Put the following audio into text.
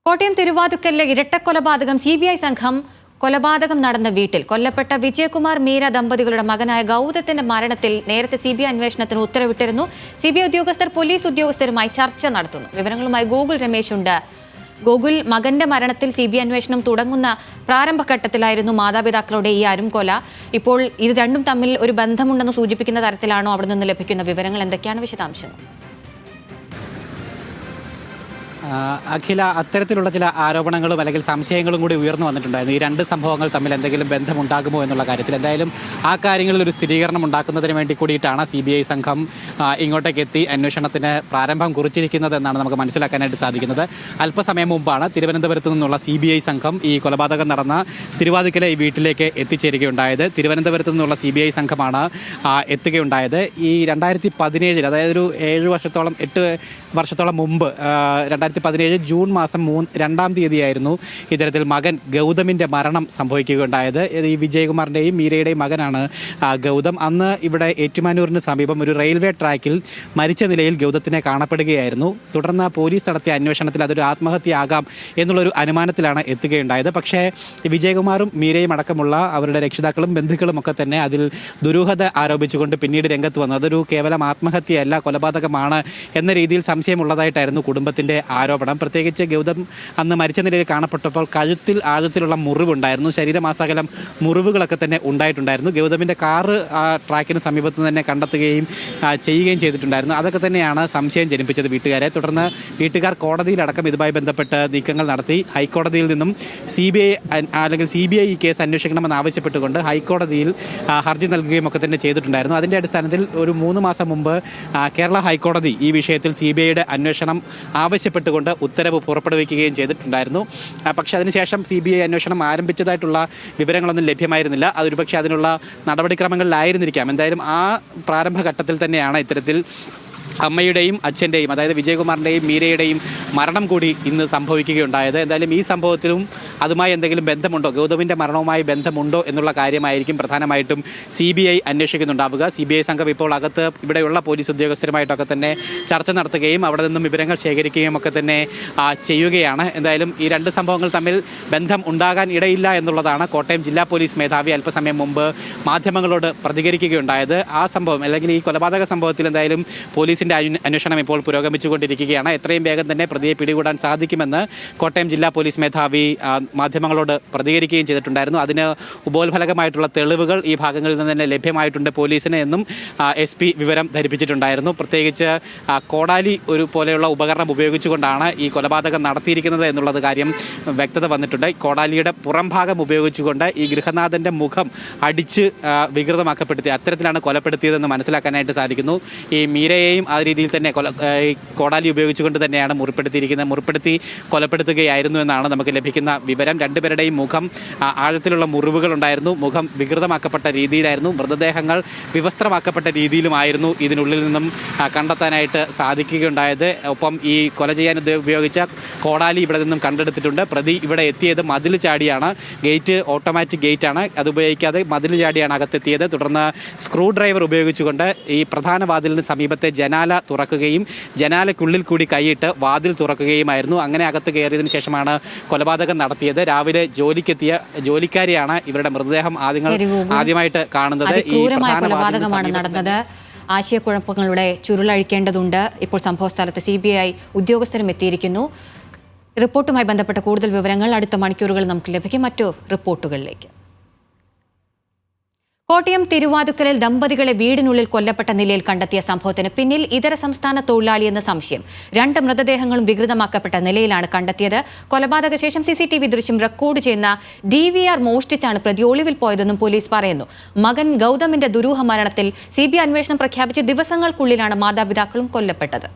Kottayam തിരുവാതുക്കലിലെ ഇരട്ടക്കൊലപാതകം CBI സംഘം കൊലപാതകം നടന്ന വീട്ടിൽ കൊല്ലപ്പെട്ട വിജയകുമാർ മീര ദമ്പതികളുടെ മകനായ ഗൗതത്തിന്റെ മരണത്തിൽ നേരത്തെ CBI അന്വേഷണത്തിന് ഉത്തരവിട്ടിരുന്നു. CBI ഉദ്യോഗസ്ഥർ പോലീസ് ഉദ്യോഗസ്ഥരുമായി ചർച്ച നടത്തുന്നു. വിവരങ്ങളുമായി ഗോകുൽ രമേശ് ഉണ്ട്. ഗോകുൽ, മകന്റെ മരണത്തിൽ CBI അന്വേഷണം തുടങ്ങുന്ന പ്രാരംഭഘട്ടത്തിലായിരുന്നു മാതാപിതാക്കളുടെ ഈ അരുംകൊല. ഇപ്പോൾ ഇത് രണ്ടും തമ്മിൽ ഒരു ബന്ധമുണ്ടെന്ന് സൂചിപ്പിക്കുന്ന തരത്തിലാണോ അവിടെ നിന്ന് ലഭിക്കുന്ന വിവരങ്ങൾ? എന്തൊക്കെയാണ് വിശദാംശങ്ങൾ? അഖില, അത്തരത്തിലുള്ള ചില ആരോപണങ്ങളും അല്ലെങ്കിൽ സംശയങ്ങളും കൂടി ഉയർന്നു വന്നിട്ടുണ്ടായിരുന്നു. ഈ രണ്ട് സംഭവങ്ങൾ തമ്മിൽ എന്തെങ്കിലും ബന്ധമുണ്ടാകുമോ എന്നുള്ള കാര്യത്തിൽ. എന്തായാലും ആ കാര്യങ്ങളിൽ ഒരു സ്ഥിരീകരണം ഉണ്ടാക്കുന്നതിന് വേണ്ടി കൂടിയിട്ടാണ് CBI സംഘം ഇങ്ങോട്ടേക്ക് എത്തി അന്വേഷണത്തിന് പ്രാരംഭം കുറിച്ചിരിക്കുന്നത് എന്നാണ് നമുക്ക് മനസ്സിലാക്കാനായിട്ട് സാധിക്കുന്നത്. അല്പസമയം മുമ്പാണ് തിരുവനന്തപുരത്ത് നിന്നുള്ള CBI സംഘം ഈ കൊലപാതകം നടന്ന തിരുവാതുക്കലെ ഈ വീട്ടിലേക്ക് എത്തിച്ചേരുകയുണ്ടായത്. തിരുവനന്തപുരത്ത് നിന്നുള്ള CBI സംഘമാണ് എത്തുകയുണ്ടായത്. ഈ 2017, അതായത് ഒരു 8 വർഷത്തോളം മുമ്പ് 2017 ജൂൺ മാസം 2-ാം തീയതിയായിരുന്നു ഇത്തരത്തിൽ മകൻ ഗൗതമിൻ്റെ മരണം സംഭവിക്കുകയുണ്ടായത്. ഈ വിജയകുമാറിൻ്റെയും മീരയുടെയും മകനാണ് ഗൗതം. അന്ന് ഇവിടെ ഏറ്റുമാനൂരിന് സമീപം ഒരു റെയിൽവേ ട്രാക്കിൽ മരിച്ച നിലയിൽ ഗൗതത്തിനെ കാണപ്പെടുകയായിരുന്നു. തുടർന്ന് പോലീസ് നടത്തിയ അന്വേഷണത്തിൽ അതൊരു ആത്മഹത്യയാകാം എന്നുള്ളൊരു അനുമാനത്തിലാണ് എത്തുകയുണ്ടായത്. പക്ഷേ വിജയകുമാറും മീരയും അടക്കമുള്ള അവരുടെ രക്ഷിതാക്കളും ബന്ധുക്കളും ഒക്കെ തന്നെ അതിൽ ദുരൂഹത ആരോപിച്ചുകൊണ്ട് പിന്നീട് രംഗത്ത് വന്നു. അതൊരു കേവലം ആത്മഹത്യയല്ല, കൊലപാതകമാണ് എന്ന രീതിയിൽ സംശയമുള്ളതായിട്ടായിരുന്നു കുടുംബത്തിൻ്റെ ആരോപണം. പ്രത്യേകിച്ച് ഗൗതം അന്ന് മരിച്ച നിലയിൽ കാണപ്പെട്ടപ്പോൾ കഴുത്തിൽ ആഴത്തിലുള്ള മുറിവുണ്ടായിരുന്നു. ശരീരമാസകലം മുറിവുകളൊക്കെ തന്നെ ഉണ്ടായിട്ടുണ്ടായിരുന്നു. ഗൗതമിൻ്റെ കാറ് ആ ട്രാക്കിന് സമീപത്ത് തന്നെ കണ്ടെത്തുകയും ചെയ്യുകയും ചെയ്തിട്ടുണ്ടായിരുന്നു. അതൊക്കെ തന്നെയാണ് സംശയം ജനിപ്പിച്ചത് വീട്ടുകാരെ. തുടർന്ന് വീട്ടുകാർ കോടതിയിലടക്കം ഇതുമായി ബന്ധപ്പെട്ട് നീക്കങ്ങൾ നടത്തി. ഹൈക്കോടതിയിൽ നിന്നും CBI ഈ കേസ് അന്വേഷിക്കണമെന്ന് ആവശ്യപ്പെട്ടുകൊണ്ട് ഹൈക്കോടതിയിൽ ഹർജി നൽകുകയും ഒക്കെ തന്നെ ചെയ്തിട്ടുണ്ടായിരുന്നു. അതിൻ്റെ അടിസ്ഥാനത്തിൽ ഒരു 3 മാസം മുമ്പ് കേരള ഹൈക്കോടതി ഈ വിഷയത്തിൽ CBIയുടെ അന്വേഷണം ആവശ്യപ്പെട്ടുകൊണ്ട് ഉത്തരവ് പുറപ്പെടുവിക്കുകയും ചെയ്തിട്ടുണ്ടായിരുന്നു. പക്ഷേ അതിനുശേഷം CBI അന്വേഷണം ആരംഭിച്ചതായിട്ടുള്ള വിവരങ്ങളൊന്നും ലഭ്യമായിരുന്നില്ല. അതൊരുപക്ഷെ അതിനുള്ള നടപടിക്രമങ്ങളിലായിരുന്നിരിക്കാം. എന്തായാലും ആ പ്രാരംഭഘട്ടത്തിൽ തന്നെയാണ് ഇത്തരത്തിൽ അമ്മയുടെയും അച്ഛൻ്റെയും, അതായത് വിജയകുമാറിൻ്റെയും മീരയുടെയും മരണം കൂടി ഇന്ന് സംഭവിക്കുകയുണ്ടായത്. എന്തായാലും ഈ സംഭവത്തിലും അതുമായി എന്തെങ്കിലും ബന്ധമുണ്ടോ, ഗൗതമിൻ്റെ മരണവുമായി ബന്ധമുണ്ടോ എന്നുള്ള കാര്യമായിരിക്കും പ്രധാനമായിട്ടും CBI അന്വേഷിക്കുന്നുണ്ടാവുക. CBI സംഘം ഇപ്പോൾ അകത്ത് ഇവിടെയുള്ള പോലീസ് ഉദ്യോഗസ്ഥരുമായിട്ടൊക്കെ തന്നെ ചർച്ച നടത്തുകയും അവിടെ നിന്നും വിവരങ്ങൾ ശേഖരിക്കുകയും ഒക്കെ തന്നെ ചെയ്യുകയാണ്. എന്തായാലും ഈ രണ്ട് സംഭവങ്ങൾ തമ്മിൽ ബന്ധം ഉണ്ടാകാൻ ഇടയില്ല എന്നുള്ളതാണ് കോട്ടയം ജില്ലാ പോലീസ് മേധാവി അല്പസമയം മുമ്പ് മാധ്യമങ്ങളോട് പ്രതികരിക്കുകയുണ്ടായത്. ആ സംഭവം അല്ലെങ്കിൽ ഈ കൊലപാതക സംഭവത്തിൽ എന്തായാലും പോലീസിൻ്റെ അന്വേഷണം ഇപ്പോൾ പുരോഗമിച്ചുകൊണ്ടിരിക്കുകയാണ്. എത്രയും വേഗം തന്നെ പ്രതിയെ പിടികൂടാൻ സാധിക്കുമെന്ന് കോട്ടയം ജില്ലാ പോലീസ് മേധാവി മാധ്യമങ്ങളോട് പ്രതികരിക്കുകയും ചെയ്തിട്ടുണ്ടായിരുന്നു. അതിന് ഉപോത്ഫലകമായിട്ടുള്ള തെളിവുകൾ ഈ ഭാഗങ്ങളിൽ നിന്ന് തന്നെ ലഭ്യമായിട്ടുണ്ട് പോലീസിന് എന്നും SP വിവരം ധരിപ്പിച്ചിട്ടുണ്ടായിരുന്നു. പ്രത്യേകിച്ച് കോടാലി പോലെയുള്ള ഉപകരണം ഉപയോഗിച്ചുകൊണ്ടാണ് ഈ കൊലപാതകം നടത്തിയിരിക്കുന്നത് എന്നുള്ളത് കാര്യം വ്യക്തത വന്നിട്ടുണ്ട്. കോടാലിയുടെ പുറം ഭാഗം ഉപയോഗിച്ചുകൊണ്ട് ഈ ഗൃഹനാഥൻ്റെ മുഖം അടിച്ച് വികൃതമാക്കപ്പെടുത്തി അത്തരത്തിലാണ് കൊലപ്പെടുത്തിയതെന്ന് മനസ്സിലാക്കാനായിട്ട് സാധിക്കുന്നു. ഈ മീരയെയും ആ രീതിയിൽ തന്നെ കോടാലി ഉപയോഗിച്ചുകൊണ്ട് തന്നെയാണ് മുറിപ്പെടുത്തി കൊലപ്പെടുത്തുകയായിരുന്നു എന്നാണ് നമുക്ക് ലഭിക്കുന്ന വിവരം. രണ്ടുപേരുടെയും മുഖം ആഴത്തിലുള്ള മുറിവുകൾ ഉണ്ടായിരുന്നു. മുഖം വികൃതമാക്കപ്പെട്ട രീതിയിലായിരുന്നു. മൃതദേഹങ്ങൾ വിവസ്ത്രമാക്കപ്പെട്ട രീതിയിലുമായിരുന്നു ഇതിനുള്ളിൽ നിന്നും കണ്ടെത്താനായിട്ട് സാധിക്കുകയുണ്ടായത്. ഒപ്പം ഈ കൊല ചെയ്യാൻ ഉപയോഗിച്ച കോടാലി ഇവിടെ നിന്നും കണ്ടെടുത്തിട്ടുണ്ട്. പ്രതി ഇവിടെ എത്തിയത് മതിൽ ചാടിയാണ്. Gate automatic ഗേറ്റാണ്. അത് ഉപയോഗിക്കാതെ മതിൽ ചാടിയാണ് അകത്തെത്തിയത്. തുടർന്ന് സ്ക്രൂ ഡ്രൈവർ ഉപയോഗിച്ചുകൊണ്ട് ഈ പ്രധാന വാതിലിന് സമീപത്തെ ജനാല തുറക്കുകയും ജനാലയ്ക്കുള്ളിൽ കൂടി കൈയിട്ട് വാതിൽ തുറക്കുകയുമായിരുന്നു. അങ്ങനെ അകത്ത് കയറിയതിനു ശേഷമാണ് കൊലപാതകം നടത്തിയത്. രാവിലെ ജോലിക്കെത്തിയ ജോലിക്കാരിയാണ് ഇവരുടെ മൃതദേഹം ആദ്യമായിട്ട് കാണുന്നത്. ഈ കൊലപാതകമാണ് നടന്നത്. ആശയക്കുഴപ്പങ്ങളുടെ ചുരുളഴിക്കേണ്ടതുണ്ട്. ഇപ്പോൾ സംഭവ സ്ഥലത്ത് CBI ഉദ്യോഗസ്ഥരും എത്തിയിരിക്കുന്നു. റിപ്പോർട്ടുമായി ബന്ധപ്പെട്ട കൂടുതൽ വിവരങ്ങൾ അടുത്ത മണിക്കൂറുകൾ നമുക്ക് ലഭിക്കും. മറ്റു റിപ്പോർട്ടുകളിലേക്ക്. കോട്ടയം തിരുവാതുക്കലിൽ ദമ്പതികളെ വീടിനുള്ളിൽ കൊല്ലപ്പെട്ട നിലയിൽ കണ്ടെത്തിയ സംഭവത്തിന് പിന്നിൽ ഇതര സംസ്ഥാന തൊഴിലാളിയെന്ന സംശയം. 2 മൃതദേഹങ്ങളും വികൃതമാക്കപ്പെട്ട നിലയിലാണ് കണ്ടെത്തിയത്. കൊലപാതക ശേഷം CCTV ദൃശ്യം റെക്കോർഡ് ചെയ്യുന്ന DVR മോഷ്ടിച്ചാണ് പ്രതി ഒളിവിൽ പോയതെന്നും പോലീസ് പറയുന്നു. മകൻ ഗൗതമിന്റെ ദുരൂഹ മരണത്തിൽ CBI അന്വേഷണം പ്രഖ്യാപിച്ച് ദിവസങ്ങൾക്കുള്ളിലാണ് മാതാപിതാക്കളും കൊല്ലപ്പെട്ടത്.